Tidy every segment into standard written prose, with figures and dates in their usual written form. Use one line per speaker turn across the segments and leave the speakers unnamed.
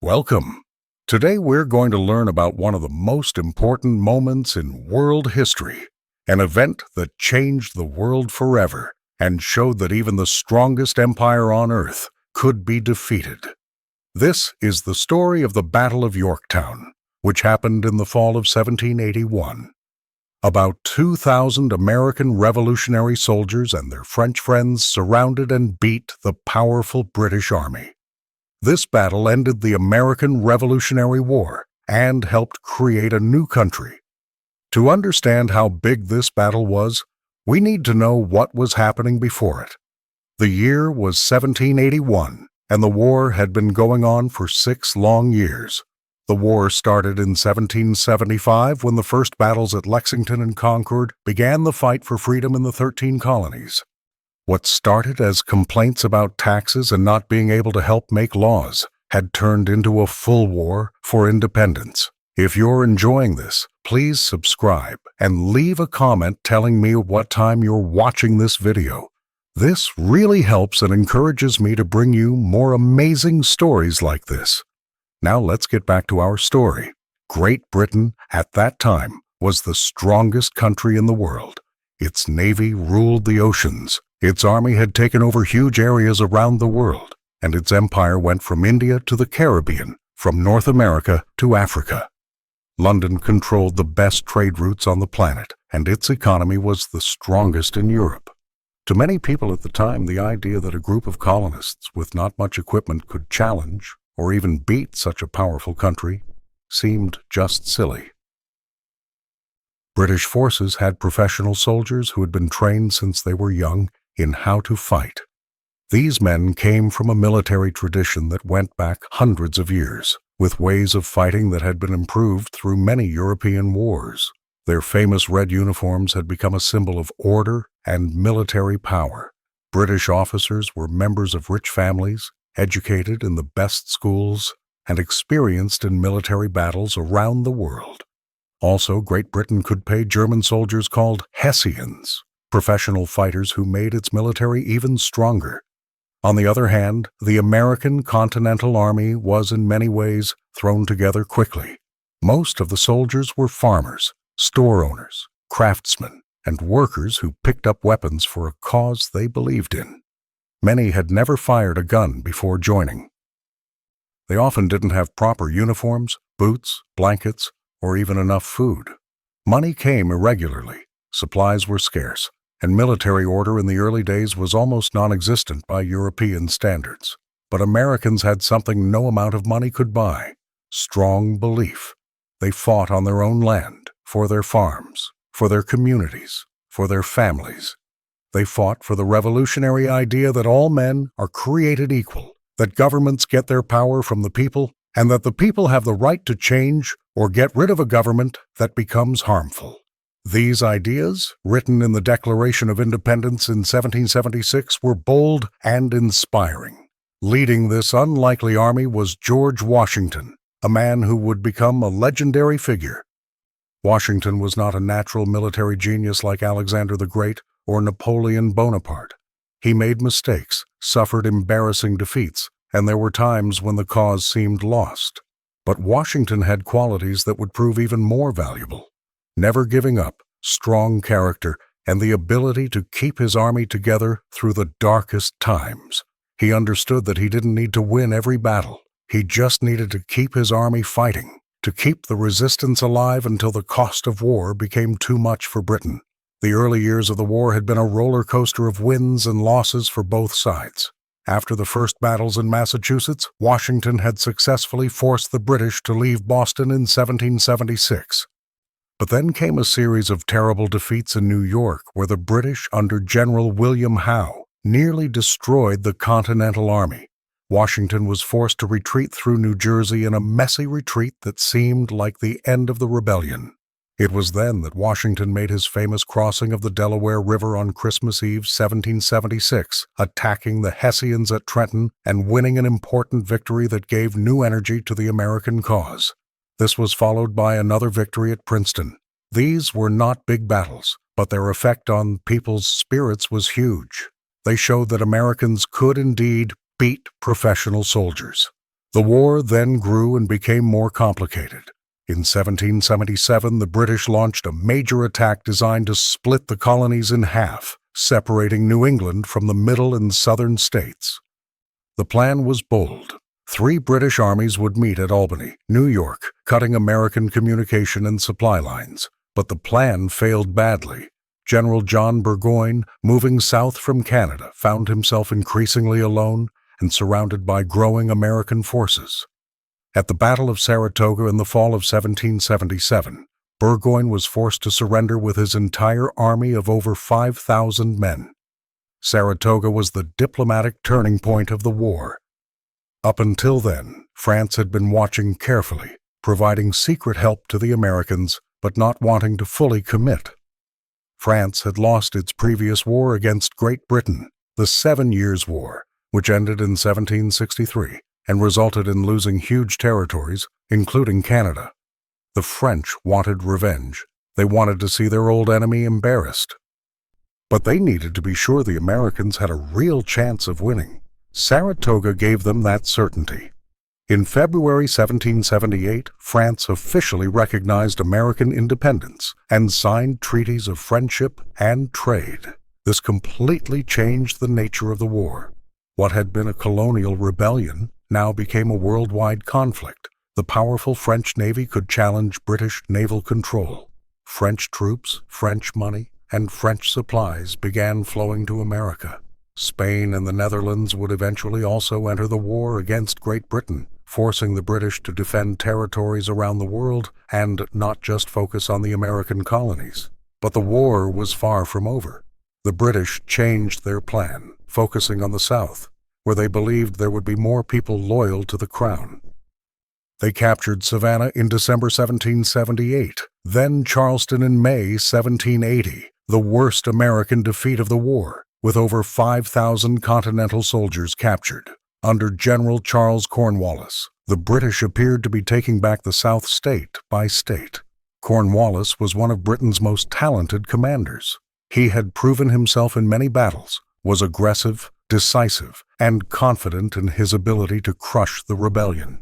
Welcome. Today we're going to learn about one of the most important moments in world history, an event that changed the world forever and showed that even the strongest empire on earth could be defeated. This is the story of the Battle of Yorktown, which happened in the fall of 1781. About 2,000 American Revolutionary soldiers and their French friends surrounded and beat the powerful British Army. This battle ended the American Revolutionary War and helped create a new country. To understand how big this battle was, we need to know what was happening before it. The year was 1781, and the war had been going on for 6 long years. The war started in 1775 when the first battles at Lexington and Concord began the fight for freedom in the 13 colonies. What started as complaints about taxes and not being able to help make laws had turned into a full war for independence. If you're enjoying this, please subscribe and leave a comment telling me what time you're watching this video. This really helps and encourages me to bring you more amazing stories like this. Now let's get back to our story. Great Britain, at that time, was the strongest country in the world. Its navy ruled the oceans. Its army had taken over huge areas around the world, and its empire went from India to the Caribbean, from North America to Africa. London controlled the best trade routes on the planet, and its economy was the strongest in Europe. To many people at the time, the idea that a group of colonists with not much equipment could challenge or even beat such a powerful country seemed just silly. British forces had professional soldiers who had been trained since they were young in how to fight. These men came from a military tradition that went back hundreds of years, with ways of fighting that had been improved through many European wars. Their famous red uniforms had become a symbol of order and military power. British officers were members of rich families, educated in the best schools, and experienced in military battles around the world. Also, Great Britain could pay German soldiers called Hessians, professional fighters who made its military even stronger. On the other hand, the American Continental Army was in many ways thrown together quickly. Most of the soldiers were farmers, store owners, craftsmen, and workers who picked up weapons for a cause they believed in. Many had never fired a gun before joining. They often didn't have proper uniforms, boots, blankets, or even enough food. Money came irregularly, supplies were scarce, and military order in the early days was almost non-existent by European standards. But Americans had something no amount of money could buy: strong belief. They fought on their own land, for their farms, for their communities, for their families. They fought for the revolutionary idea that all men are created equal, that governments get their power from the people, and that the people have the right to change or get rid of a government that becomes harmful. These ideas, written in the Declaration of Independence in 1776, were bold and inspiring. Leading this unlikely army was George Washington, a man who would become a legendary figure. Washington was not a natural military genius like Alexander the Great or Napoleon Bonaparte. He made mistakes, suffered embarrassing defeats, and there were times when the cause seemed lost. But Washington had qualities that would prove even more valuable: never giving up, strong character, and the ability to keep his army together through the darkest times. He understood that he didn't need to win every battle. He just needed to keep his army fighting, to keep the resistance alive until the cost of war became too much for Britain. The early years of the war had been a roller coaster of wins and losses for both sides. After the first battles in Massachusetts, Washington had successfully forced the British to leave Boston in 1776. But then came a series of terrible defeats in New York, where the British, under General William Howe, nearly destroyed the Continental Army. Washington was forced to retreat through New Jersey in a messy retreat that seemed like the end of the rebellion. It was then that Washington made his famous crossing of the Delaware River on Christmas Eve 1776, attacking the Hessians at Trenton and winning an important victory that gave new energy to the American cause. This was followed by another victory at Princeton. These were not big battles, but their effect on people's spirits was huge. They showed that Americans could indeed beat professional soldiers. The war then grew and became more complicated. In 1777, the British launched a major attack designed to split the colonies in half, separating New England from the middle and southern states. The plan was bold. 3 British armies would meet at Albany, New York, cutting American communication and supply lines. But the plan failed badly. General John Burgoyne, moving south from Canada, found himself increasingly alone and surrounded by growing American forces. At the Battle of Saratoga in the fall of 1777, Burgoyne was forced to surrender with his entire army of over 5,000 men. Saratoga was the diplomatic turning point of the war. Up until then, France had been watching carefully, providing secret help to the Americans, but not wanting to fully commit. France had lost its previous war against Great Britain, the 7 Years' War, which ended in 1763 and resulted in losing huge territories, including Canada. The French wanted revenge. They wanted to see their old enemy embarrassed. But they needed to be sure the Americans had a real chance of winning. Saratoga gave them that certainty. In February 1778, France officially recognized American independence and signed treaties of friendship and trade. This completely changed the nature of the war. What had been a colonial rebellion now became a worldwide conflict. The powerful French Navy could challenge British naval control. French troops, French money, and French supplies began flowing to America. Spain and the Netherlands would eventually also enter the war against Great Britain, forcing the British to defend territories around the world and not just focus on the American colonies. But the war was far from over. The British changed their plan, focusing on the South, where they believed there would be more people loyal to the Crown. They captured Savannah in December 1778, then Charleston in May 1780, the worst American defeat of the war, with over 5,000 Continental soldiers captured. Under General Charles Cornwallis, the British appeared to be taking back the South state by state. Cornwallis was one of Britain's most talented commanders. He had proven himself in many battles, was aggressive, decisive, and confident in his ability to crush the rebellion.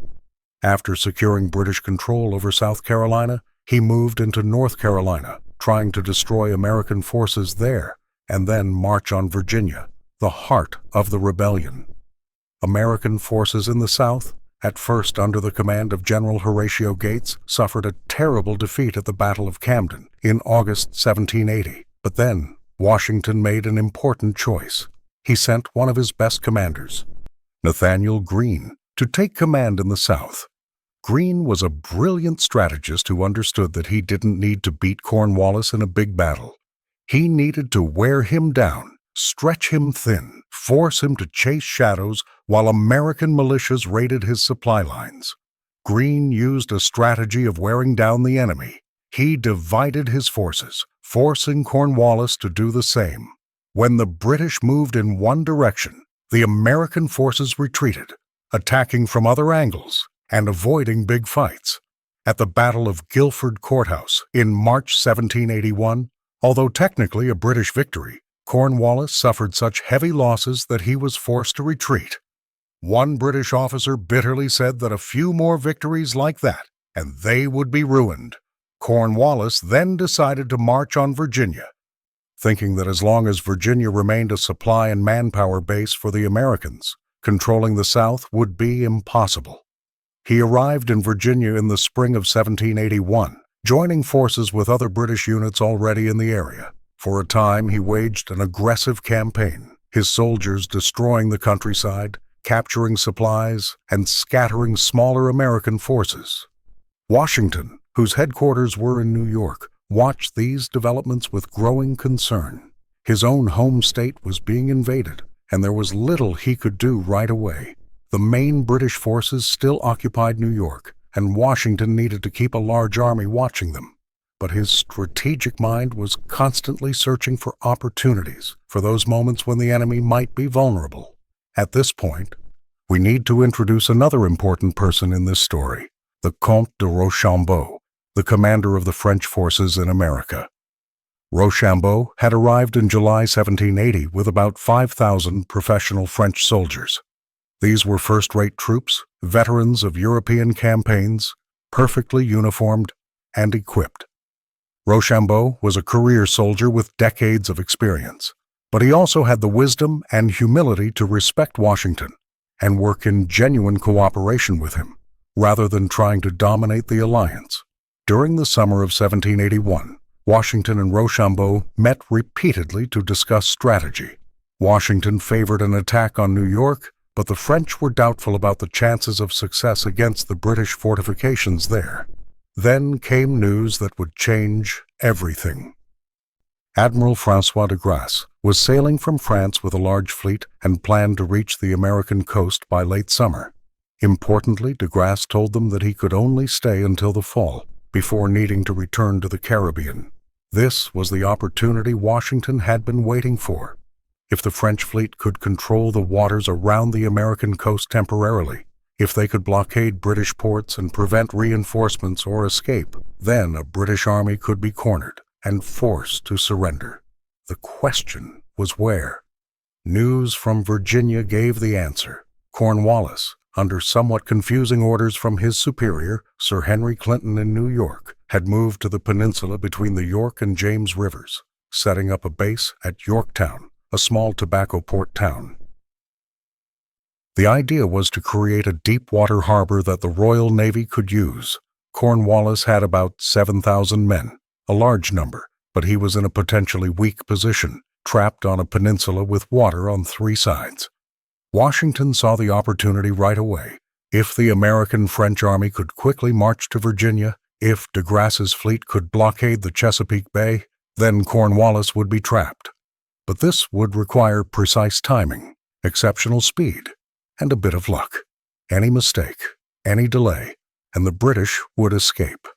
After securing British control over South Carolina, he moved into North Carolina, trying to destroy American forces there, and then march on Virginia, the heart of the rebellion. American forces in the South, at first under the command of General Horatio Gates, suffered a terrible defeat at the Battle of Camden in August 1780. But then, Washington made an important choice. He sent one of his best commanders, Nathaniel Greene, to take command in the South. Greene was a brilliant strategist who understood that he didn't need to beat Cornwallis in a big battle. He needed to wear him down, stretch him thin, force him to chase shadows while American militias raided his supply lines. Greene used a strategy of wearing down the enemy. He divided his forces, forcing Cornwallis to do the same. When the British moved in one direction, the American forces retreated, attacking from other angles and avoiding big fights. At the Battle of Guilford Courthouse in March 1781, although technically a British victory, Cornwallis suffered such heavy losses that he was forced to retreat. One British officer bitterly said that a few more victories like that, and they would be ruined. Cornwallis then decided to march on Virginia, thinking that as long as Virginia remained a supply and manpower base for the Americans, controlling the South would be impossible. He arrived in Virginia in the spring of 1781, joining forces with other British units already in the area. For a time, he waged an aggressive campaign, his soldiers destroying the countryside, capturing supplies, and scattering smaller American forces. Washington, whose headquarters were in New York, watched these developments with growing concern. His own home state was being invaded, and there was little he could do right away. The main British forces still occupied New York, and Washington needed to keep a large army watching them. But his strategic mind was constantly searching for opportunities, for those moments when the enemy might be vulnerable. At this point, we need to introduce another important person in this story, the Comte de Rochambeau, the commander of the French forces in America. Rochambeau had arrived in July 1780 with about 5,000 professional French soldiers. These were first-rate troops, veterans of European campaigns, perfectly uniformed and equipped. Rochambeau was a career soldier with decades of experience, but he also had the wisdom and humility to respect Washington and work in genuine cooperation with him, rather than trying to dominate the alliance. During the summer of 1781, Washington and Rochambeau met repeatedly to discuss strategy. Washington favored an attack on New York, but the French were doubtful about the chances of success against the British fortifications there. Then came news that would change everything. Admiral François de Grasse was sailing from France with a large fleet and planned to reach the American coast by late summer. Importantly, de Grasse told them that he could only stay until the fall, before needing to return to the Caribbean. This was the opportunity Washington had been waiting for. If the French fleet could control the waters around the American coast temporarily, if they could blockade British ports and prevent reinforcements or escape, then a British army could be cornered and forced to surrender. The question was where. News from Virginia gave the answer. Cornwallis, under somewhat confusing orders from his superior, Sir Henry Clinton in New York, had moved to the peninsula between the York and James rivers, setting up a base at Yorktown, a small tobacco port town. The idea was to create a deep-water harbor that the Royal Navy could use. Cornwallis had about 7,000 men, a large number, but he was in a potentially weak position, trapped on a peninsula with water on three sides. Washington saw the opportunity right away. If the American-French army could quickly march to Virginia, if de Grasse's fleet could blockade the Chesapeake Bay, then Cornwallis would be trapped. But this would require precise timing, exceptional speed, and a bit of luck. Any mistake, any delay, and the British would escape.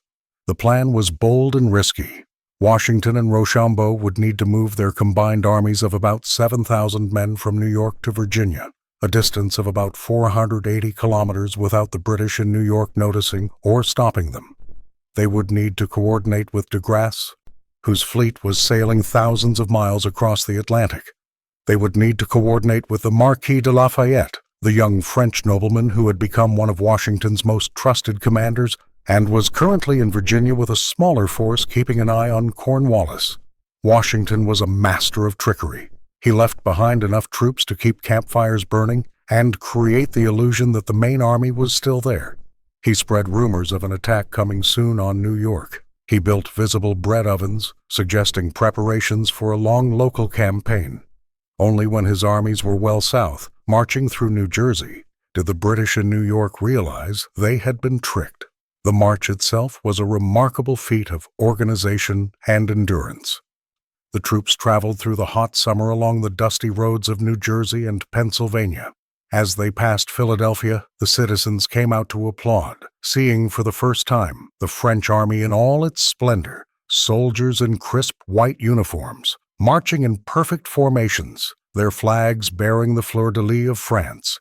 The plan was bold and risky. Washington and Rochambeau would need to move their combined armies of about 7,000 men from New York to Virginia, a distance of about 480 kilometers without the British in New York noticing or stopping them. They would need to coordinate with de Grasse, whose fleet was sailing thousands of miles across the Atlantic. They would need to coordinate with the Marquis de Lafayette, the young French nobleman who had become one of Washington's most trusted commanders and was currently in Virginia with a smaller force keeping an eye on Cornwallis. Washington was a master of trickery. He left behind enough troops to keep campfires burning and create the illusion that the main army was still there. He spread rumors of an attack coming soon on New York. He built visible bread ovens, suggesting preparations for a long local campaign. Only when his armies were well south, marching through New Jersey, did the British in New York realize they had been tricked. The march itself was a remarkable feat of organization and endurance. The troops traveled through the hot summer along the dusty roads of New Jersey and Pennsylvania. As they passed Philadelphia, the citizens came out to applaud, seeing for the first time the French army in all its splendor, soldiers in crisp white uniforms, marching in perfect formations, their flags bearing the fleur-de-lis of France.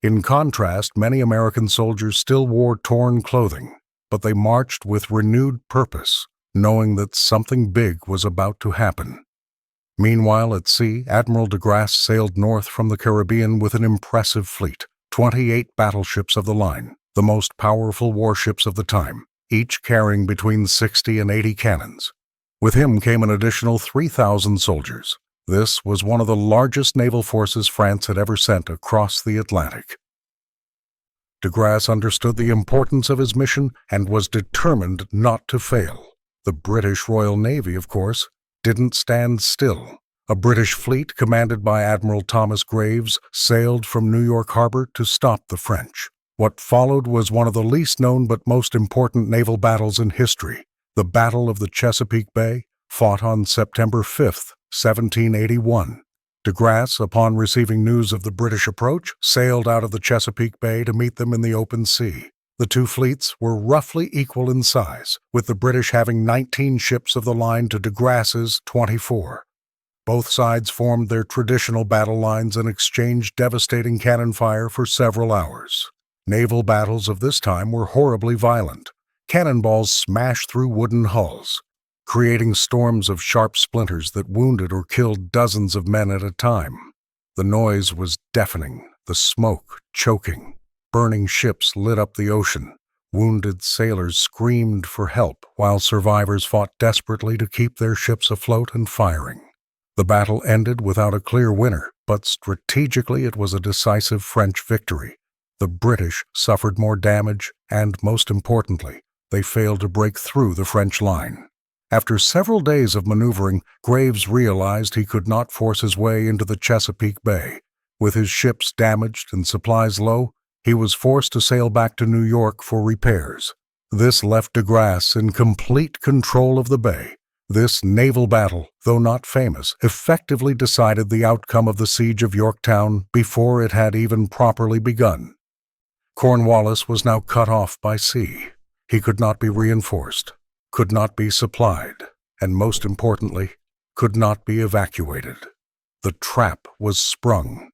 In contrast, many American soldiers still wore torn clothing, but they marched with renewed purpose, knowing that something big was about to happen. Meanwhile, at sea, Admiral de Grasse sailed north from the Caribbean with an impressive fleet, 28 battleships of the line, the most powerful warships of the time, each carrying between 60 and 80 cannons. With him came an additional 3,000 soldiers. This was one of the largest naval forces France had ever sent across the Atlantic. De Grasse understood the importance of his mission and was determined not to fail. The British Royal Navy, of course, didn't stand still. A British fleet commanded by Admiral Thomas Graves sailed from New York Harbor to stop the French. What followed was one of the least known but most important naval battles in history, the Battle of the Chesapeake Bay, fought on September 5, 1781. De Grasse, upon receiving news of the British approach, sailed out of the Chesapeake Bay to meet them in the open sea. The two fleets were roughly equal in size, with the British having 19 ships of the line to de Grasse's 24. Both sides formed their traditional battle lines and exchanged devastating cannon fire for several hours. Naval battles of this time were horribly violent. Cannonballs smashed through wooden hulls, creating storms of sharp splinters that wounded or killed dozens of men at a time. The noise was deafening, the smoke choking. burning ships lit up the ocean. Wounded sailors screamed for help, while survivors fought desperately to keep their ships afloat and firing. The battle ended without a clear winner, but strategically it was a decisive French victory. The British suffered more damage, and most importantly, they failed to break through the French line. After several days of maneuvering, Graves realized he could not force his way into the Chesapeake Bay. With his ships damaged and supplies low, he was forced to sail back to New York for repairs. This left de Grasse in complete control of the bay. This naval battle, though not famous, effectively decided the outcome of the siege of Yorktown before it had even properly begun. Cornwallis was now cut off by sea. He could not be reinforced, could not be supplied, and most importantly, could not be evacuated. The trap was sprung.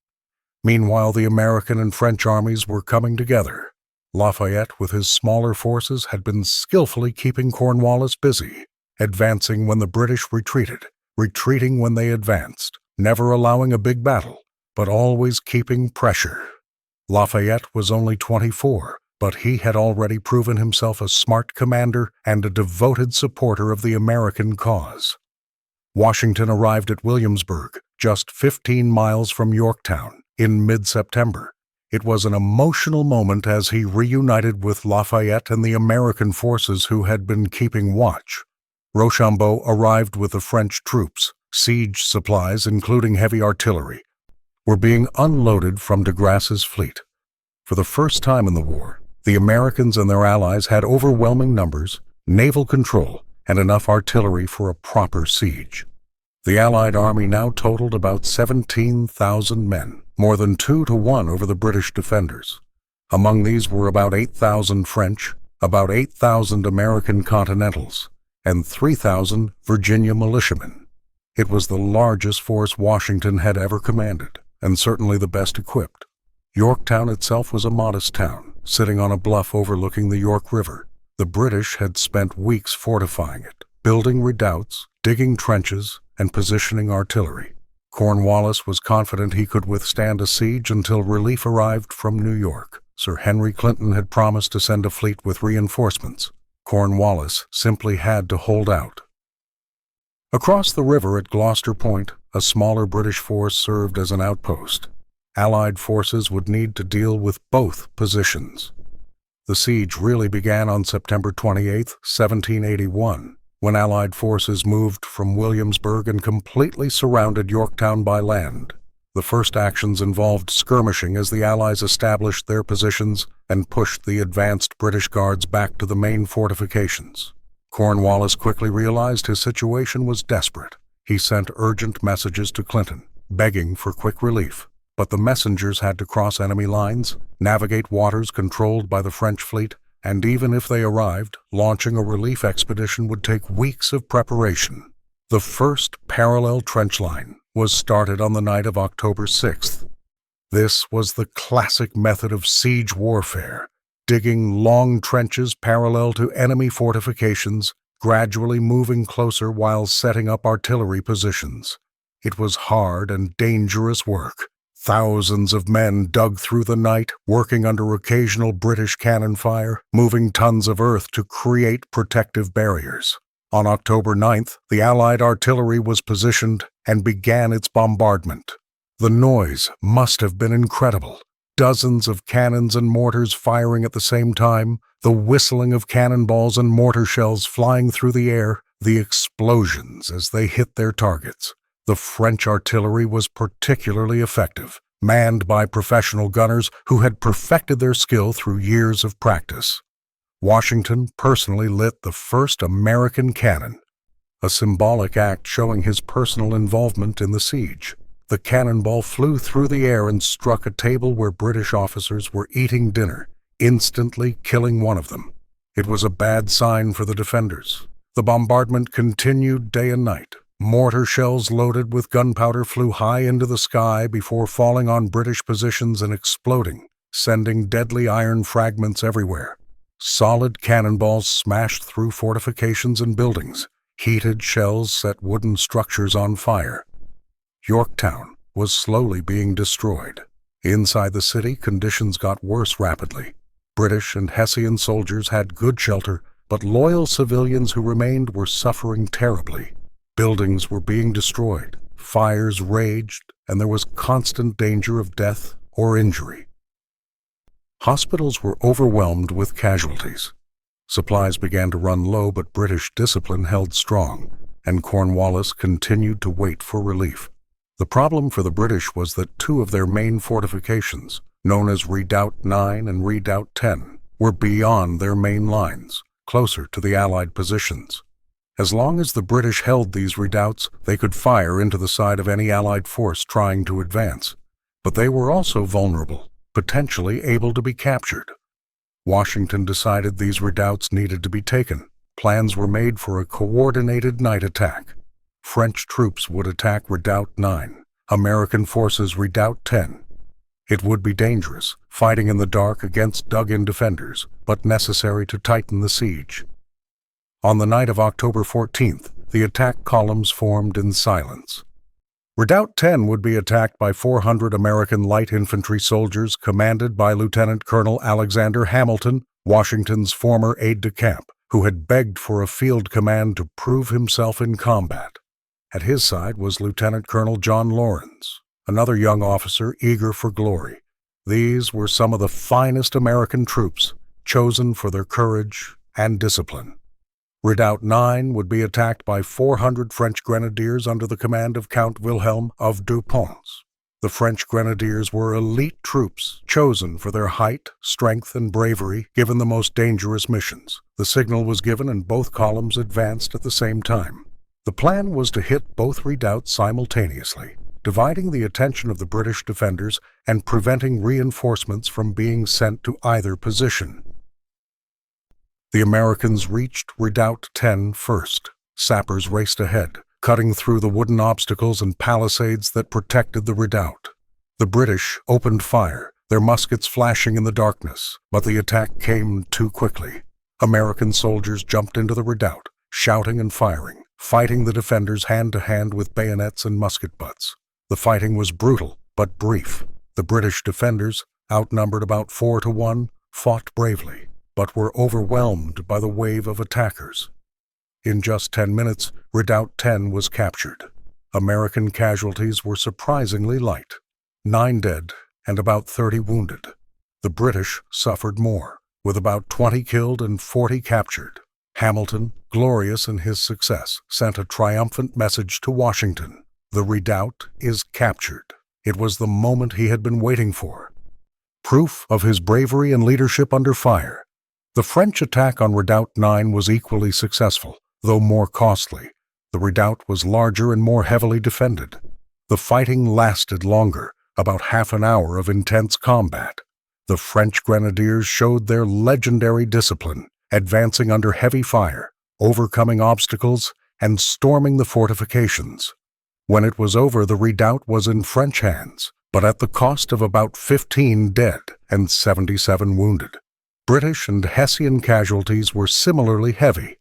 Meanwhile, the American and French armies were coming together. Lafayette, with his smaller forces, had been skillfully keeping Cornwallis busy, advancing when the British retreated, retreating when they advanced, never allowing a big battle, but always keeping pressure. Lafayette was only 24, but he had already proven himself a smart commander and a devoted supporter of the American cause. Washington arrived at Williamsburg, just 15 miles from Yorktown, in mid-September. It was an emotional moment as he reunited with Lafayette and the American forces who had been keeping watch. Rochambeau arrived with the French troops. Siege supplies, including heavy artillery, were being unloaded from de Grasse's fleet. For the first time in the war, the Americans and their allies had overwhelming numbers, naval control, and enough artillery for a proper siege. The Allied army now totaled about 17,000 men, more than 2 to 1 over the British defenders. Among these were about 8,000 French, about 8,000 American Continentals, and 3,000 Virginia militiamen. It was the largest force Washington had ever commanded, and certainly the best equipped. Yorktown itself was a modest town, sitting on a bluff overlooking the York River. The British had spent weeks fortifying it, building redoubts, digging trenches, and positioning artillery. Cornwallis was confident he could withstand a siege until relief arrived from New York. Sir Henry Clinton had promised to send a fleet with reinforcements. Cornwallis simply had to hold out. Across the river at Gloucester Point, a smaller British force served as an outpost. Allied forces would need to deal with both positions. The siege really began on September 28, 1781, when Allied forces moved from Williamsburg and completely surrounded Yorktown by land. The first actions involved skirmishing as the Allies established their positions and pushed the advanced British guards back to the main fortifications. Cornwallis quickly realized his situation was desperate. He sent urgent messages to Clinton, begging for quick relief. But the messengers had to cross enemy lines, navigate waters controlled by the French fleet, and even if they arrived, launching a relief expedition would take weeks of preparation. The first parallel trench line was started on the night of October 6th. This was the classic method of siege warfare, digging long trenches parallel to enemy fortifications, gradually moving closer while setting up artillery positions. It was hard and dangerous work. Thousands of men dug through the night, working under occasional British cannon fire, moving tons of earth to create protective barriers. On October 9th, the Allied artillery was positioned and began its bombardment. The noise must have been incredible. Dozens of cannons and mortars firing at the same time, the whistling of cannonballs and mortar shells flying through the air, the explosions as they hit their targets. The French artillery was particularly effective, manned by professional gunners who had perfected their skill through years of practice. Washington personally lit the first American cannon, a symbolic act showing his personal involvement in the siege. The cannonball flew through the air and struck a table where British officers were eating dinner, instantly killing one of them. It was a bad sign for the defenders. The bombardment continued day and night. Mortar shells loaded with gunpowder flew high into the sky before falling on British positions and exploding, sending deadly iron fragments everywhere. Solid cannonballs smashed through fortifications and buildings. Heated shells set wooden structures on fire. Yorktown was slowly being destroyed. Inside the city, conditions got worse rapidly. British and Hessian soldiers had good shelter, but loyal civilians who remained were suffering terribly. Buildings were being destroyed, fires raged, and there was constant danger of death or injury. Hospitals were overwhelmed with casualties. Supplies began to run low, but British discipline held strong, and Cornwallis continued to wait for relief. The problem for the British was that two of their main fortifications, known as Redoubt 9 and Redoubt 10, were beyond their main lines, closer to the Allied positions. As long as the British held these redoubts, they could fire into the side of any Allied force trying to advance. But they were also vulnerable, potentially able to be captured. Washington decided these redoubts needed to be taken. Plans were made for a coordinated night attack. French troops would attack Redoubt 9, American forces Redoubt 10. It would be dangerous, fighting in the dark against dug-in defenders, but necessary to tighten the siege. On the night of October 14th, the attack columns formed in silence. Redoubt 10 would be attacked by 400 American light infantry soldiers commanded by Lieutenant Colonel Alexander Hamilton, Washington's former aide-de-camp, who had begged for a field command to prove himself in combat. At his side was Lieutenant Colonel John Lawrence, another young officer eager for glory. These were some of the finest American troops, chosen for their courage and discipline. Redoubt 9 would be attacked by 400 French grenadiers under the command of Count Wilhelm of Deux Ponts. The French grenadiers were elite troops, chosen for their height, strength, and bravery, given the most dangerous missions. The signal was given and both columns advanced at the same time. The plan was to hit both redoubts simultaneously, dividing the attention of the British defenders and preventing reinforcements from being sent to either position. The Americans reached Redoubt 10 first. Sappers raced ahead, cutting through the wooden obstacles and palisades that protected the redoubt. The British opened fire, their muskets flashing in the darkness, but the attack came too quickly. American soldiers jumped into the redoubt, shouting and firing, fighting the defenders hand-to-hand with bayonets and musket butts. The fighting was brutal, but brief. The British defenders, outnumbered about 4 to 1, fought bravely, but were overwhelmed by the wave of attackers. In just 10 minutes, Redoubt 10 was captured. American casualties were surprisingly light, 9 dead and about 30 wounded. The British suffered more, with about 20 killed and 40 captured. Hamilton, glorious in his success, sent a triumphant message to Washington. The redoubt is captured. It was the moment he had been waiting for. Proof of his bravery and leadership under fire. The French attack on Redoubt 9 was equally successful, though more costly. The redoubt was larger and more heavily defended. The fighting lasted longer, about half an hour of intense combat. The French grenadiers showed their legendary discipline, advancing under heavy fire, overcoming obstacles, and storming the fortifications. When it was over, the redoubt was in French hands, but at the cost of about 15 dead and 77 wounded. British and Hessian casualties were similarly heavy.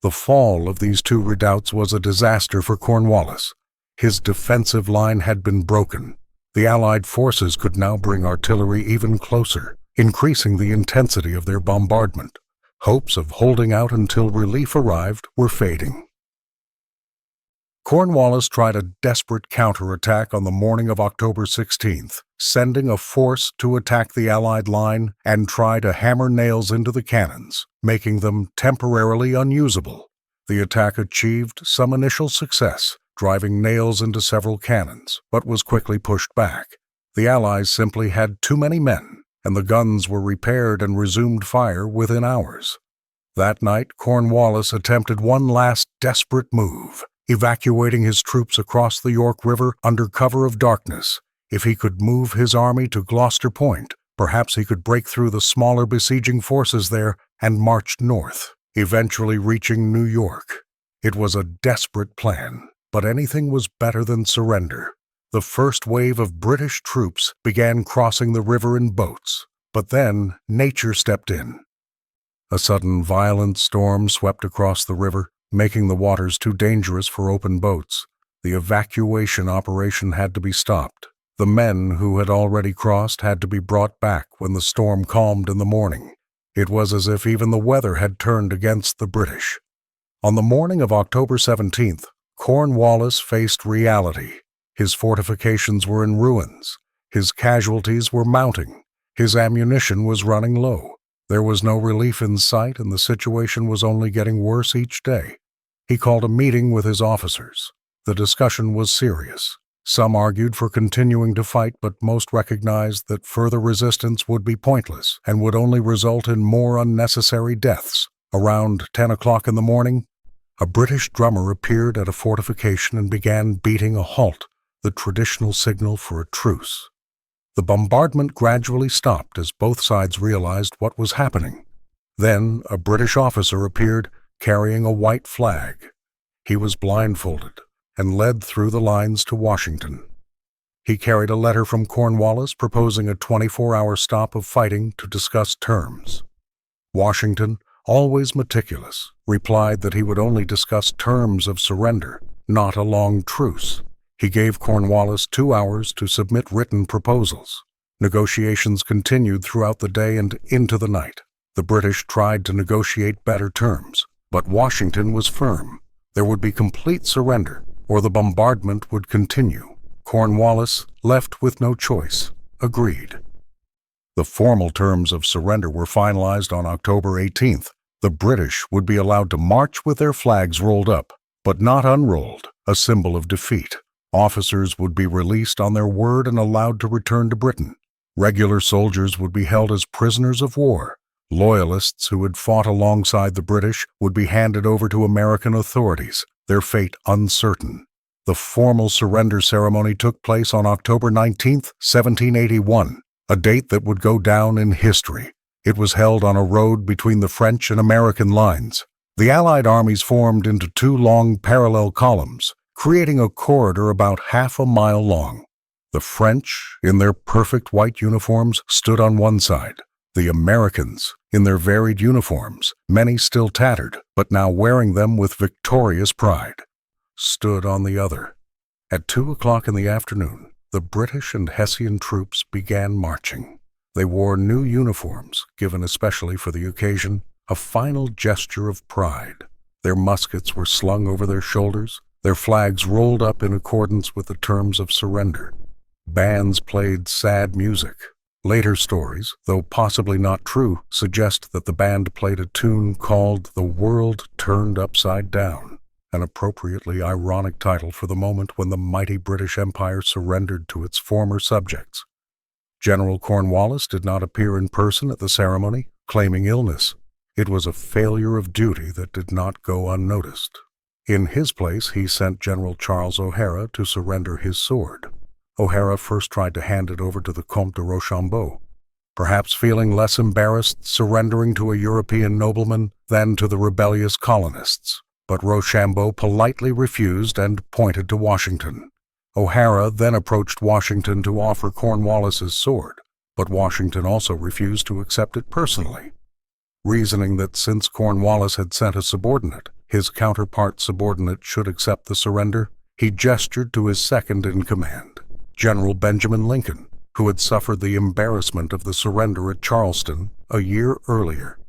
The fall of these two redoubts was a disaster for Cornwallis. His defensive line had been broken. The Allied forces could now bring artillery even closer, increasing the intensity of their bombardment. Hopes of holding out until relief arrived were fading. Cornwallis tried a desperate counterattack on the morning of October 16th, sending a force to attack the Allied line and try to hammer nails into the cannons, making them temporarily unusable. The attack achieved some initial success, driving nails into several cannons, but was quickly pushed back. The Allies simply had too many men, and the guns were repaired and resumed fire within hours. That night, Cornwallis attempted one last desperate move, evacuating his troops across the York River under cover of darkness. If he could move his army to Gloucester Point, perhaps he could break through the smaller besieging forces there and march north, eventually reaching New York. It was a desperate plan, but anything was better than surrender. The first wave of British troops began crossing the river in boats, but then nature stepped in. A sudden violent storm swept across the river, making the waters too dangerous for open boats. The evacuation operation had to be stopped. The men who had already crossed had to be brought back when the storm calmed in the morning. It was as if even the weather had turned against the British. On the morning of October 17th, Cornwallis faced reality. His fortifications were in ruins. His casualties were mounting. His ammunition was running low. There was no relief in sight, and the situation was only getting worse each day. He called a meeting with his officers. The discussion was serious. Some argued for continuing to fight, but most recognized that further resistance would be pointless and would only result in more unnecessary deaths. Around 10 o'clock in the morning, a British drummer appeared at a fortification and began beating a halt, the traditional signal for a truce. The bombardment gradually stopped as both sides realized what was happening. Then a British officer appeared carrying a white flag. He was blindfolded and led through the lines to Washington. He carried a letter from Cornwallis proposing a 24-hour stop of fighting to discuss terms. Washington, always meticulous, replied that he would only discuss terms of surrender, not a long truce. He gave Cornwallis 2 hours to submit written proposals. Negotiations continued throughout the day and into the night. The British tried to negotiate better terms, but Washington was firm. There would be complete surrender, or the bombardment would continue. Cornwallis, left with no choice, agreed. The formal terms of surrender were finalized on October 18th. The British would be allowed to march with their flags rolled up, but not unrolled, a symbol of defeat. Officers would be released on their word and allowed to return to Britain. Regular soldiers would be held as prisoners of war. Loyalists who had fought alongside the British would be handed over to American authorities, their fate uncertain. The formal surrender ceremony took place on October 19, 1781, a date that would go down in history. It was held on a road between the French and American lines. The Allied armies formed into 2 long parallel columns, creating a corridor about half a mile long. The French, in their perfect white uniforms, stood on one side. The Americans, in their varied uniforms, many still tattered, but now wearing them with victorious pride, stood on the other. At 2 o'clock in the afternoon, the British and Hessian troops began marching. They wore new uniforms, given especially for the occasion, a final gesture of pride. Their muskets were slung over their shoulders, their flags rolled up in accordance with the terms of surrender. Bands played sad music. Later stories, though possibly not true, suggest that the band played a tune called "The World Turned Upside Down," an appropriately ironic title for the moment when the mighty British Empire surrendered to its former subjects. General Cornwallis did not appear in person at the ceremony, claiming illness. It was a failure of duty that did not go unnoticed. In his place, he sent General Charles O'Hara to surrender his sword. O'Hara first tried to hand it over to the Comte de Rochambeau, perhaps feeling less embarrassed surrendering to a European nobleman than to the rebellious colonists. But Rochambeau politely refused and pointed to Washington. O'Hara then approached Washington to offer Cornwallis's sword, but Washington also refused to accept it personally, reasoning that since Cornwallis had sent a subordinate, his counterpart subordinate should accept the surrender. He gestured to his second in command, General Benjamin Lincoln, who had suffered the embarrassment of the surrender at Charleston a year earlier.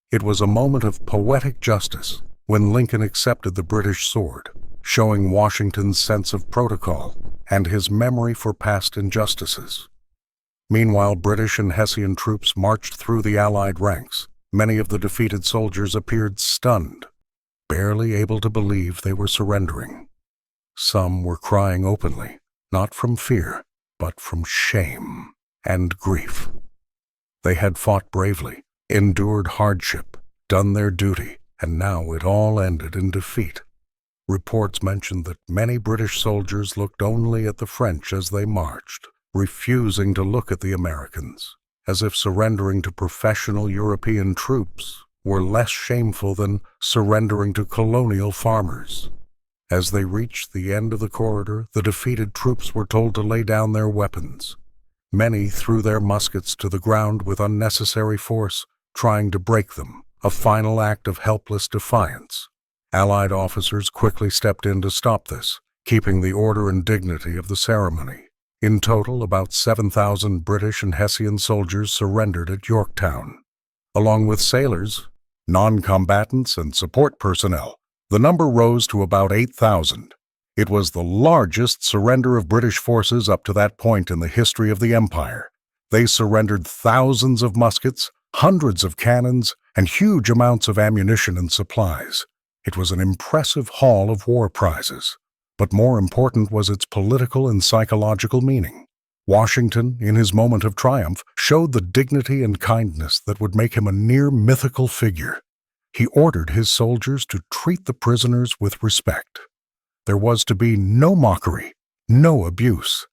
It was a moment of poetic justice when Lincoln accepted the British sword, showing Washington's sense of protocol and his memory for past injustices. Meanwhile, British and Hessian troops marched through the Allied ranks. Many of the defeated soldiers appeared stunned, barely able to believe they were surrendering. Some were crying openly, not from fear, but from shame and grief. They had fought bravely, endured hardship, done their duty, and now it all ended in defeat. Reports mentioned that many British soldiers looked only at the French as they marched, refusing to look at the Americans, as if surrendering to professional European troops were less shameful than surrendering to colonial farmers. As they reached the end of the corridor, the defeated troops were told to lay down their weapons. Many threw their muskets to the ground with unnecessary force, trying to break them, a final act of helpless defiance. Allied officers quickly stepped in to stop this, keeping the order and dignity of the ceremony. In total, about 7,000 British and Hessian soldiers surrendered at Yorktown. Along with sailors, non-combatants, and support personnel, the number rose to about 8,000. It was the largest surrender of British forces up to that point in the history of the Empire. They surrendered thousands of muskets, hundreds of cannons, and huge amounts of ammunition and supplies. It was an impressive haul of war prizes. But more important was its political and psychological meaning. Washington, in his moment of triumph, showed the dignity and kindness that would make him a near mythical figure. He ordered his soldiers to treat the prisoners with respect. There was to be no mockery, no abuse.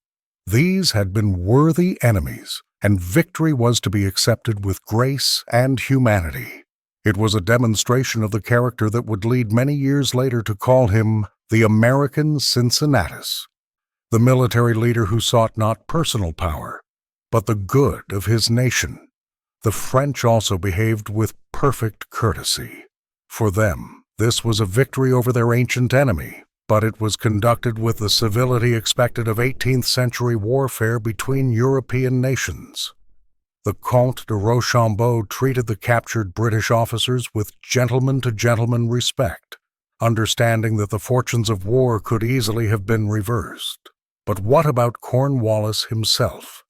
These had been worthy enemies, and victory was to be accepted with grace and humanity. It was a demonstration of the character that would lead many years later to call him the American Cincinnatus, the military leader who sought not personal power, but the good of his nation. The French also behaved with perfect courtesy. For them, this was a victory over their ancient enemy, but it was conducted with the civility expected of 18th-century warfare between European nations. The Comte de Rochambeau treated the captured British officers with gentleman-to-gentleman respect, understanding that the fortunes of war could easily have been reversed. But what about Cornwallis himself?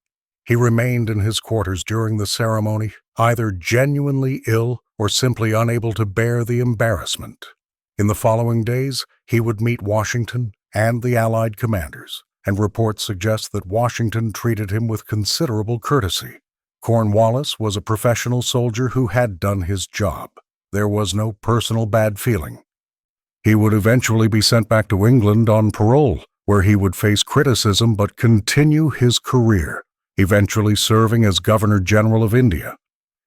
He remained in his quarters during the ceremony, either genuinely ill or simply unable to bear the embarrassment. In the following days, he would meet Washington and the Allied commanders, and reports suggest that Washington treated him with considerable courtesy. Cornwallis was a professional soldier who had done his job. There was no personal bad feeling. He would eventually be sent back to England on parole, where he would face criticism but continue his career, eventually serving as Governor-General of India.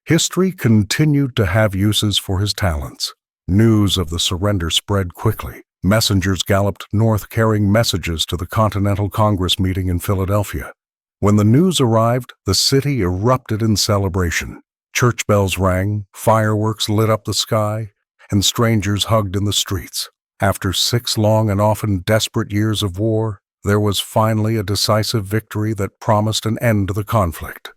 History continued to have uses for his talents. News of the surrender spread quickly. Messengers galloped north carrying messages to the Continental Congress meeting in Philadelphia. When the news arrived, the city erupted in celebration. Church bells rang, fireworks lit up the sky, and strangers hugged in the streets. After 6 long and often desperate years of war, there was finally a decisive victory that promised an end to the conflict.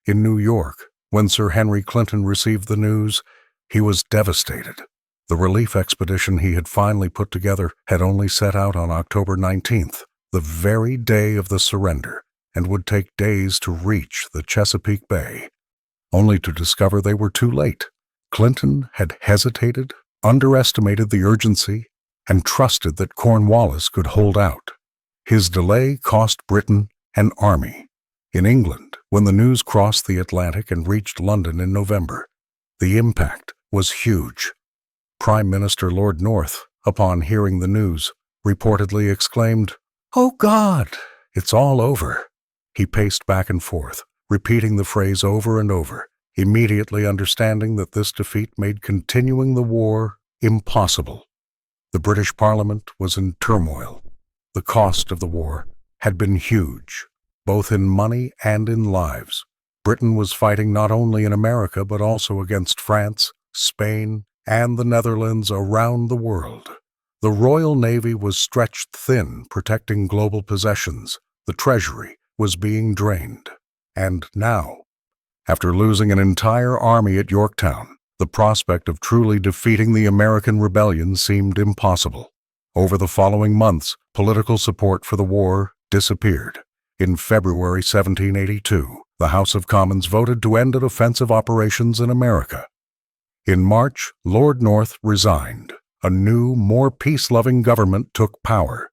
In New York, when Sir Henry Clinton received the news, he was devastated. The relief expedition he had finally put together had only set out on October 19th, the very day of the surrender, and would take days to reach the Chesapeake Bay, only to discover they were too late. Clinton had hesitated, underestimated the urgency, and trusted that Cornwallis could hold out. His delay cost Britain an army. In England, when the news crossed the Atlantic and reached London in November, the impact was huge. Prime Minister Lord North, upon hearing the news, reportedly exclaimed, "Oh God, it's all over." He paced back and forth, repeating the phrase over and over, immediately understanding that this defeat made continuing the war impossible. The British Parliament was in turmoil. The cost of the war had been huge, both in money and in lives. Britain was fighting not only in America but also against France, Spain, and the Netherlands around the world. The Royal Navy was stretched thin, protecting global possessions. The treasury was being drained. And now, after losing an entire army at Yorktown, the prospect of truly defeating the American rebellion seemed impossible. Over the following months, political support for the war disappeared. In February 1782, the House of Commons voted to end offensive operations in America. In March, Lord North resigned. A new, more peace-loving government took power.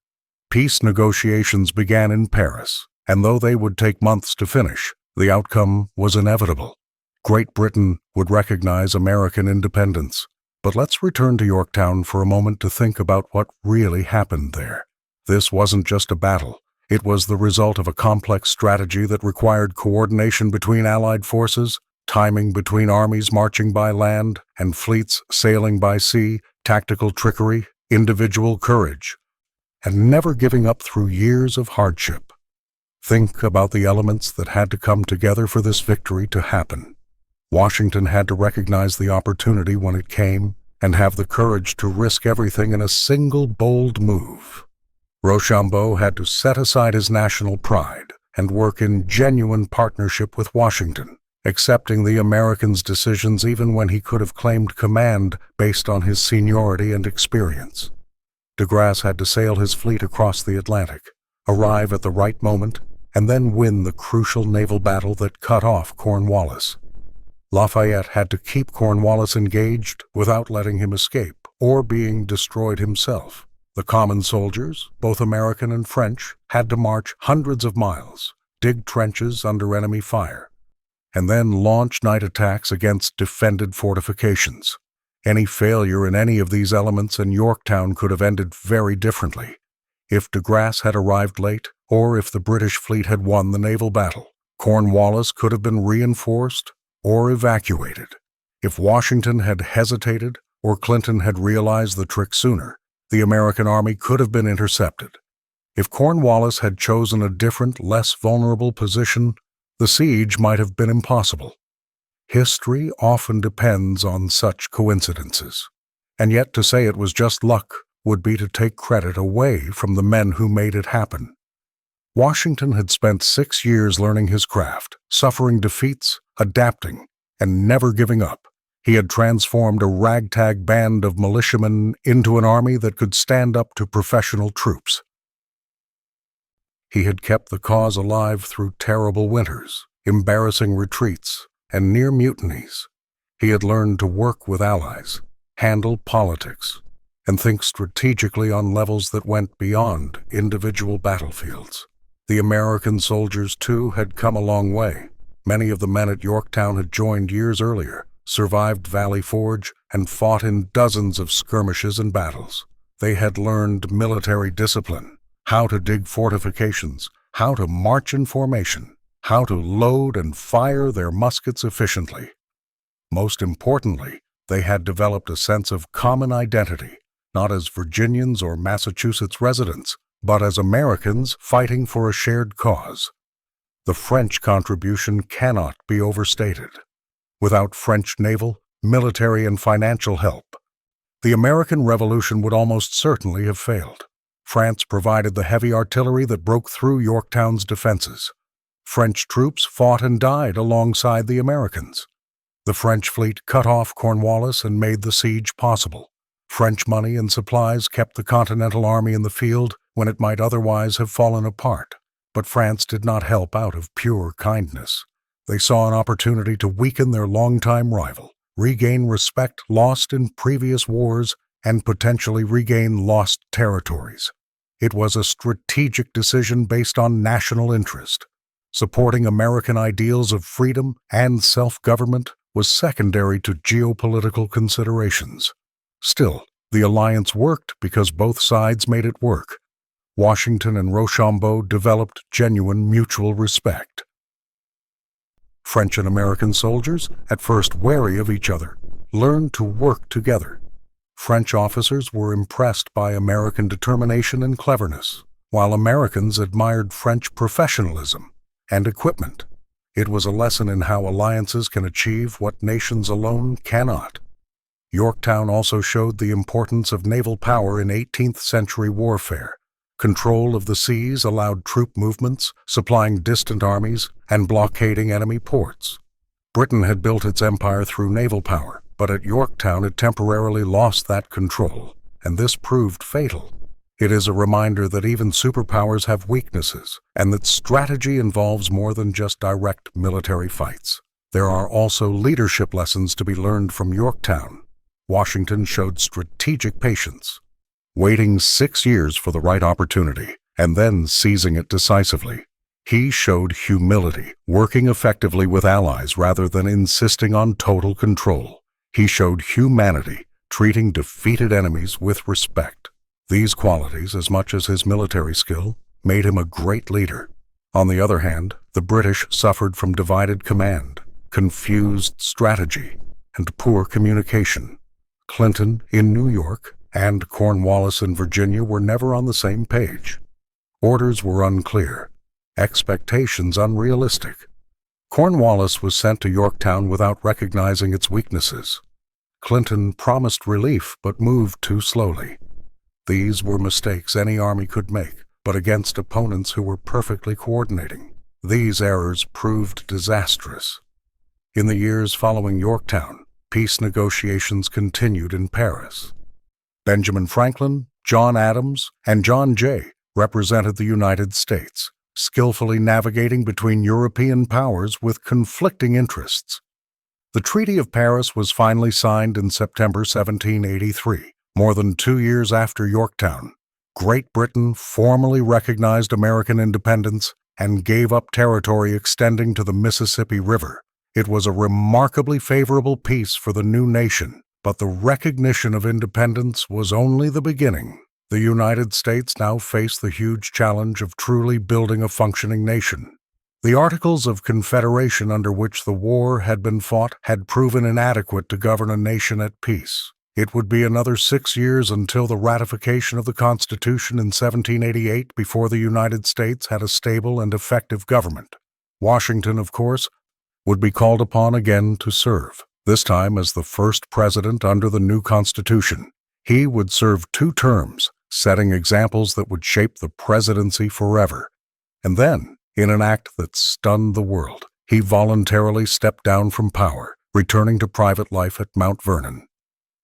Peace negotiations began in Paris, and though they would take months to finish, the outcome was inevitable. Great Britain would recognize American independence. But let's return to Yorktown for a moment to think about what really happened there. This wasn't just a battle. It was the result of a complex strategy that required coordination between Allied forces, timing between armies marching by land and fleets sailing by sea, tactical trickery, individual courage, and never giving up through years of hardship. Think about the elements that had to come together for this victory to happen. Washington had to recognize the opportunity when it came and have the courage to risk everything in a single bold move. Rochambeau had to set aside his national pride, and work in genuine partnership with Washington, accepting the Americans' decisions even when he could have claimed command based on his seniority and experience. De Grasse had to sail his fleet across the Atlantic, arrive at the right moment, and then win the crucial naval battle that cut off Cornwallis. Lafayette had to keep Cornwallis engaged without letting him escape or being destroyed himself. The common soldiers, both American and French, had to march hundreds of miles, dig trenches under enemy fire, and then launch night attacks against defended fortifications. Any failure in any of these elements and Yorktown could have ended very differently. If de Grasse had arrived late, or if the British fleet had won the naval battle, Cornwallis could have been reinforced or evacuated. If Washington had hesitated or Clinton had realized the trick sooner, the American army could have been intercepted. If Cornwallis had chosen a different, less vulnerable position, the siege might have been impossible. History often depends on such coincidences, and yet to say it was just luck would be to take credit away from the men who made it happen. Washington had spent 6 years learning his craft, suffering defeats, adapting, and never giving up. He had transformed a ragtag band of militiamen into an army that could stand up to professional troops. He had kept the cause alive through terrible winters, embarrassing retreats, and near mutinies. He had learned to work with allies, handle politics, and think strategically on levels that went beyond individual battlefields. The American soldiers, too, had come a long way. Many of the men at Yorktown had joined years earlier, survived Valley Forge, and fought in dozens of skirmishes and battles. They had learned military discipline, how to dig fortifications, how to march in formation, how to load and fire their muskets efficiently. Most importantly, they had developed a sense of common identity, not as Virginians or Massachusetts residents, but as Americans fighting for a shared cause. The French contribution cannot be overstated. Without French naval, military, and financial help, the American Revolution would almost certainly have failed. France provided the heavy artillery that broke through Yorktown's defenses. French troops fought and died alongside the Americans. The French fleet cut off Cornwallis and made the siege possible. French money and supplies kept the Continental Army in the field when it might otherwise have fallen apart. But France did not help out of pure kindness. They saw an opportunity to weaken their longtime rival, regain respect lost in previous wars, and potentially regain lost territories. It was a strategic decision based on national interest. Supporting American ideals of freedom and self-government was secondary to geopolitical considerations. Still, the alliance worked because both sides made it work. Washington and Rochambeau developed genuine mutual respect. French and American soldiers, at first wary of each other, learned to work together. French officers were impressed by American determination and cleverness, while Americans admired French professionalism and equipment. It was a lesson in how alliances can achieve what nations alone cannot. Yorktown also showed the importance of naval power in 18th-century warfare. Control of the seas allowed troop movements, supplying distant armies, and blockading enemy ports. Britain had built its empire through naval power, but at Yorktown it temporarily lost that control, and this proved fatal. It is a reminder that even superpowers have weaknesses, and that strategy involves more than just direct military fights. There are also leadership lessons to be learned from Yorktown. Washington showed strategic patience, waiting 6 years for the right opportunity, and then seizing it decisively. He showed humility, working effectively with allies rather than insisting on total control. He showed humanity, treating defeated enemies with respect. These qualities, as much as his military skill, made him a great leader. On the other hand, the British suffered from divided command, confused strategy, and poor communication. Clinton in New York and Cornwallis in Virginia were never on the same page. Orders were unclear, expectations unrealistic. Cornwallis was sent to Yorktown without recognizing its weaknesses. Clinton promised relief but moved too slowly. These were mistakes any army could make, but against opponents who were perfectly coordinating. These errors proved disastrous. In the years following Yorktown, peace negotiations continued in Paris. Benjamin Franklin, John Adams, and John Jay represented the United States, skillfully navigating between European powers with conflicting interests. The Treaty of Paris was finally signed in September 1783, more than 2 years after Yorktown. Great Britain formally recognized American independence and gave up territory extending to the Mississippi River. It was a remarkably favorable peace for the new nation, but the recognition of independence was only the beginning. The United States now faced the huge challenge of truly building a functioning nation. The Articles of Confederation under which the war had been fought had proven inadequate to govern a nation at peace. It would be another 6 years until the ratification of the Constitution in 1788 before the United States had a stable and effective government. Washington, of course, would be called upon again to serve, this time as the first president under the new Constitution. He would serve 2 terms, setting examples that would shape the presidency forever. And then, in an act that stunned the world, he voluntarily stepped down from power, returning to private life at Mount Vernon.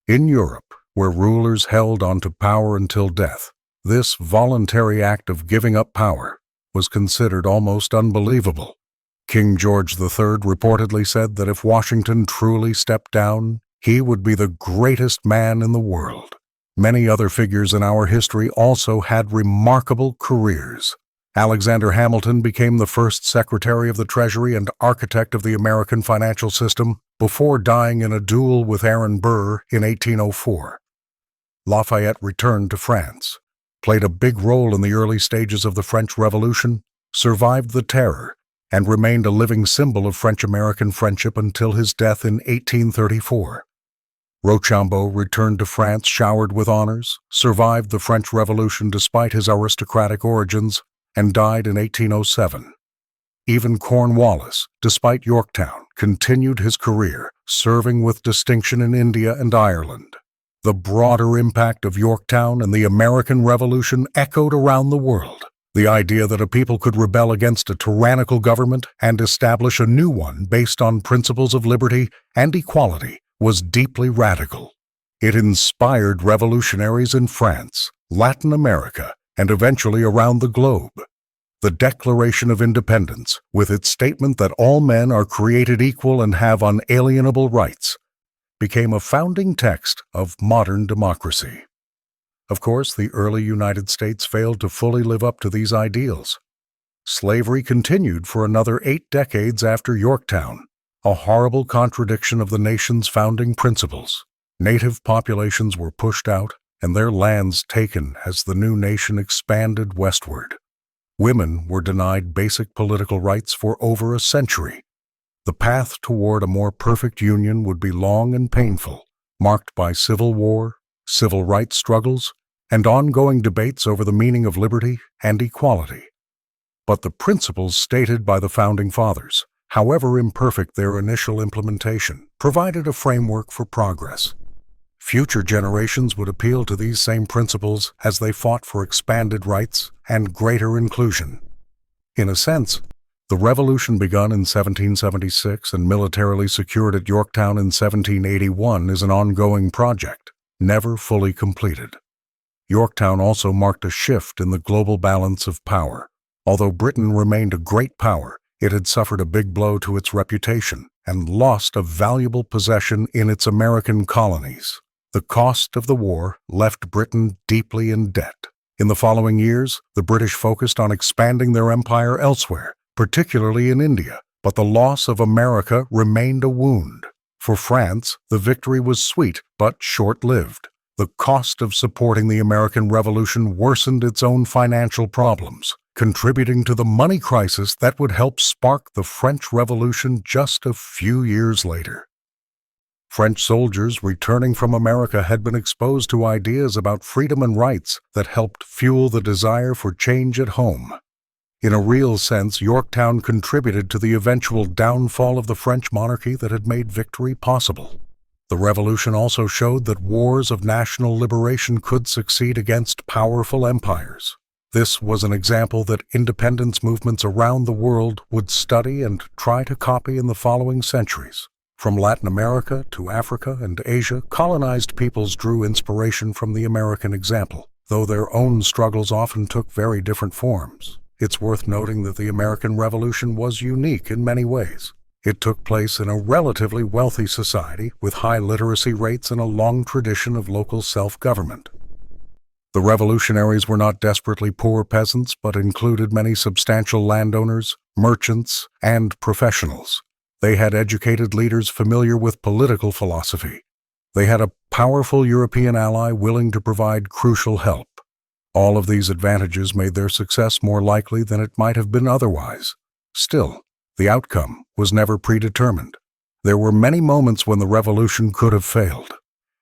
In Europe, where rulers held onto power until death, this voluntary act of giving up power was considered almost unbelievable. King George III reportedly said that if Washington truly stepped down, he would be the greatest man in the world. Many other figures in our history also had remarkable careers. Alexander Hamilton became the first Secretary of the Treasury and architect of the American financial system before dying in a duel with Aaron Burr in 1804. Lafayette returned to France, played a big role in the early stages of the French Revolution, survived the Terror, and remained a living symbol of French-American friendship until his death in 1834. Rochambeau returned to France showered with honors, survived the French Revolution despite his aristocratic origins, and died in 1807. Even Cornwallis, despite Yorktown, continued his career, serving with distinction in India and Ireland. The broader impact of Yorktown and the American Revolution echoed around the world. The idea that a people could rebel against a tyrannical government and establish a new one based on principles of liberty and equality was deeply radical. It inspired revolutionaries in France, Latin America, and eventually around the globe. The Declaration of Independence, with its statement that all men are created equal and have unalienable rights, became a founding text of modern democracy. Of course, the early United States failed to fully live up to these ideals. Slavery continued for another 8 decades after Yorktown, a horrible contradiction of the nation's founding principles. Native populations were pushed out and their lands taken as the new nation expanded westward. Women were denied basic political rights for over a century. The path toward a more perfect union would be long and painful, marked by civil war, civil rights struggles, and ongoing debates over the meaning of liberty and equality. But the principles stated by the Founding Fathers, however imperfect their initial implementation, provided a framework for progress. Future generations would appeal to these same principles as they fought for expanded rights and greater inclusion. In a sense, the revolution begun in 1776 and militarily secured at Yorktown in 1781 is an ongoing project, never fully completed. Yorktown also marked a shift in the global balance of power. Although Britain remained a great power, it had suffered a big blow to its reputation and lost a valuable possession in its American colonies. The cost of the war left Britain deeply in debt. In the following years, the British focused on expanding their empire elsewhere, particularly in India, but the loss of America remained a wound. For France, the victory was sweet but short-lived. The cost of supporting the American Revolution worsened its own financial problems, contributing to the money crisis that would help spark the French Revolution just a few years later. French soldiers returning from America had been exposed to ideas about freedom and rights that helped fuel the desire for change at home. In a real sense, Yorktown contributed to the eventual downfall of the French monarchy that had made victory possible. The Revolution also showed that wars of national liberation could succeed against powerful empires. This was an example that independence movements around the world would study and try to copy in the following centuries. From Latin America to Africa and Asia, colonized peoples drew inspiration from the American example, though their own struggles often took very different forms. It's worth noting that the American Revolution was unique in many ways. It took place in a relatively wealthy society with high literacy rates and a long tradition of local self-government. The Revolutionaries were not desperately poor peasants, but included many substantial landowners, merchants, and professionals. They had educated leaders familiar with political philosophy. They had a powerful European ally willing to provide crucial help. All of these advantages made their success more likely than it might have been otherwise. Still, the outcome was never predetermined. There were many moments when the revolution could have failed.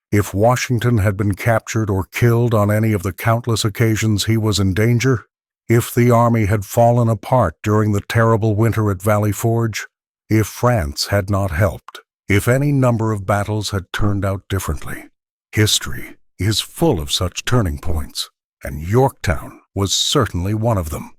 If Washington had been captured or killed on any of the countless occasions he was in danger, if the army had fallen apart during the terrible winter at Valley Forge, if France had not helped, if any number of battles had turned out differently. History is full of such turning points, and Yorktown was certainly one of them.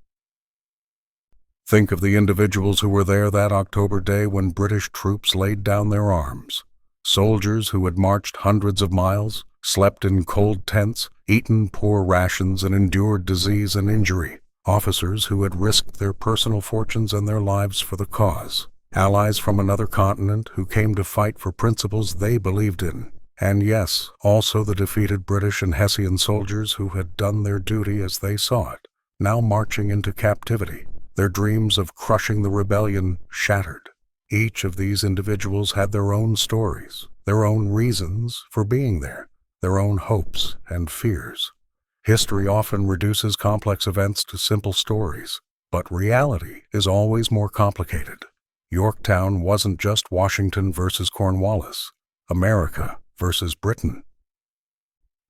Think of the individuals who were there that October day when British troops laid down their arms. Soldiers who had marched hundreds of miles, slept in cold tents, eaten poor rations, and endured disease and injury. Officers who had risked their personal fortunes and their lives for the cause. Allies from another continent who came to fight for principles they believed in. And yes, also the defeated British and Hessian soldiers who had done their duty as they saw it, now marching into captivity, their dreams of crushing the rebellion shattered. Each of these individuals had their own stories, their own reasons for being there, their own hopes and fears. History often reduces complex events to simple stories, but reality is always more complicated. Yorktown wasn't just Washington versus Cornwallis, America versus Britain.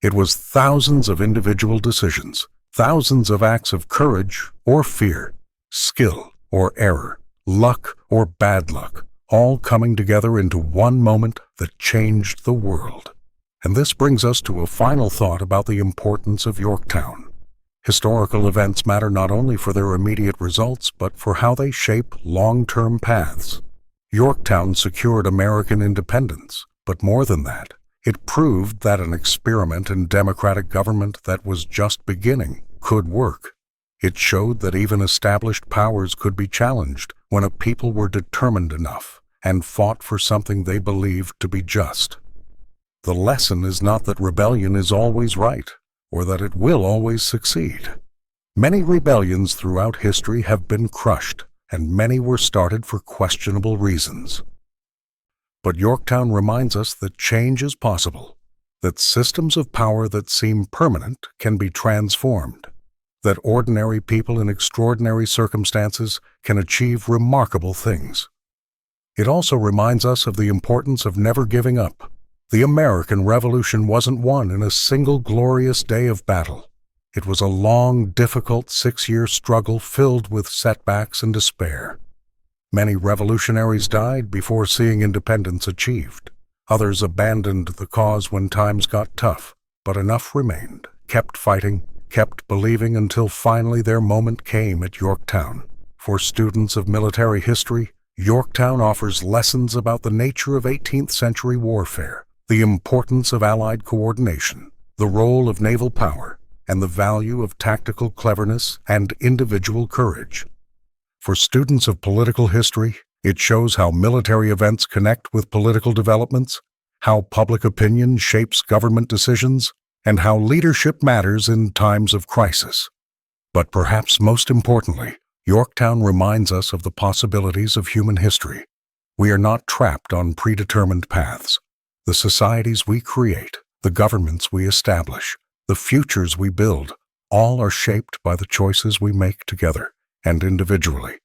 It was thousands of individual decisions, thousands of acts of courage or fear, skill or error, luck or bad luck, all coming together into one moment that changed the world. And this brings us to a final thought about the importance of Yorktown. Historical events matter not only for their immediate results, but for how they shape long-term paths. Yorktown secured American independence, but more than that, it proved that an experiment in democratic government that was just beginning could work. It showed that even established powers could be challenged when a people were determined enough and fought for something they believed to be just. The lesson is not that rebellion is always right, or that it will always succeed. Many rebellions throughout history have been crushed, and many were started for questionable reasons. But Yorktown reminds us that change is possible, that systems of power that seem permanent can be transformed, that ordinary people in extraordinary circumstances can achieve remarkable things. It also reminds us of the importance of never giving up. The American Revolution wasn't won in a single glorious day of battle. It was a long, difficult 6-year struggle filled with setbacks and despair. Many revolutionaries died before seeing independence achieved. Others abandoned the cause when times got tough, but enough remained, kept fighting, kept believing until finally their moment came at Yorktown. For students of military history, Yorktown offers lessons about the nature of 18th century warfare, the importance of Allied coordination, the role of naval power, and the value of tactical cleverness and individual courage. For students of political history, it shows how military events connect with political developments, how public opinion shapes government decisions, and how leadership matters in times of crisis. But perhaps most importantly, Yorktown reminds us of the possibilities of human history. We are not trapped on predetermined paths. The societies we create, the governments we establish, the futures we build, all are shaped by the choices we make together and individually.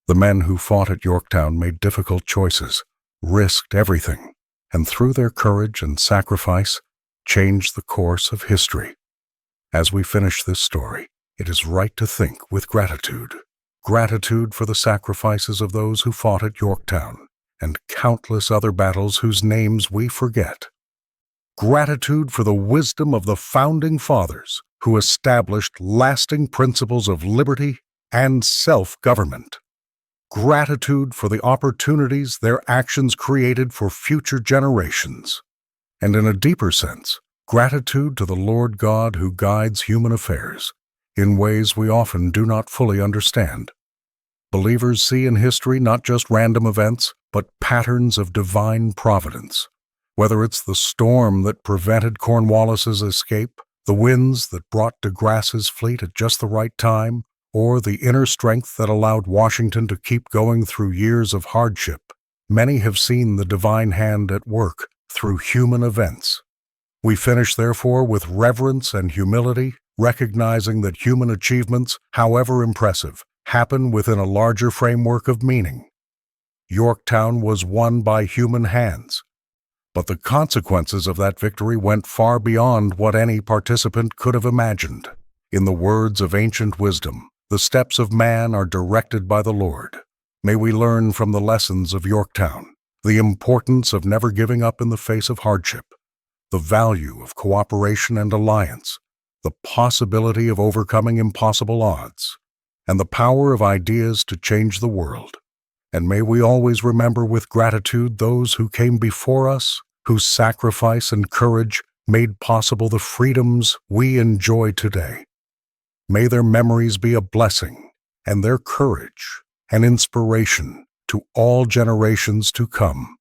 The men who fought at Yorktown made difficult choices, risked everything, and through their courage and sacrifice, changed the course of history. As we finish this story, it is right to think with gratitude. Gratitude for the sacrifices of those who fought at Yorktown, and countless other battles whose names we forget. Gratitude for the wisdom of the founding fathers who established lasting principles of liberty and self-government. Gratitude for the opportunities their actions created for future generations. And in a deeper sense, gratitude to the Lord God who guides human affairs in ways we often do not fully understand. Believers see in history not just random events, but patterns of divine providence. Whether it's the storm that prevented Cornwallis's escape, the winds that brought de Grasse's fleet at just the right time, or the inner strength that allowed Washington to keep going through years of hardship, many have seen the divine hand at work through human events. We finish, therefore, with reverence and humility, recognizing that human achievements, however impressive, happen within a larger framework of meaning. Yorktown was won by human hands, but the consequences of that victory went far beyond what any participant could have imagined. In the words of ancient wisdom, the steps of man are directed by the Lord. May we learn from the lessons of Yorktown the importance of never giving up in the face of hardship, the value of cooperation and alliance, the possibility of overcoming impossible odds, and the power of ideas to change the world. And may we always remember with gratitude those who came before us, whose sacrifice and courage made possible the freedoms we enjoy today. May their memories be a blessing, and their courage an inspiration to all generations to come.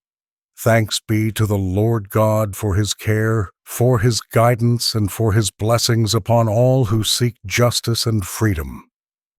Thanks be to the Lord God for His care, for His guidance, and for His blessings upon all who seek justice and freedom.